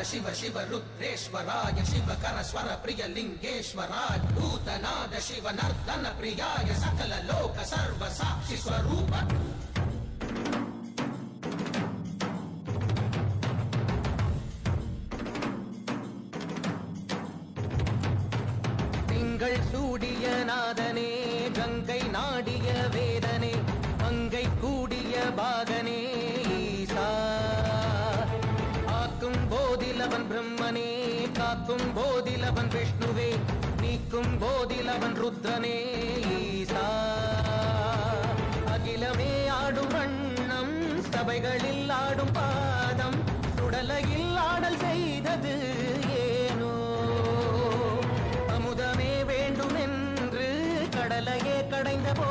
शिव शिव रुद्रेश्वराय शिवकर स्वर प्रिय लिंगेश्वराय भूतनाद शिव नर्दन प्रियाय सकल लोक सर्व साक्षि स्वरूप சூடிய நாதனே கங்கை நாடிய வேதனே மங்கை கூடிய பாகனே ஈசா ஆக்கும் போதிலவன் பிரம்மனே காக்கும் போதிலவன் விஷ்ணுவே நீக்கும் போதிலவன் ருத்ரனே ஈசா அகிலமே ஆடும் வண்ணம் சபைகளில் ஆடும் பாதம் சுடலையில் ஆடல் செய்தது ஏனோ அமுதமே வேண்டும் என்று கடலையே கடைந்த போ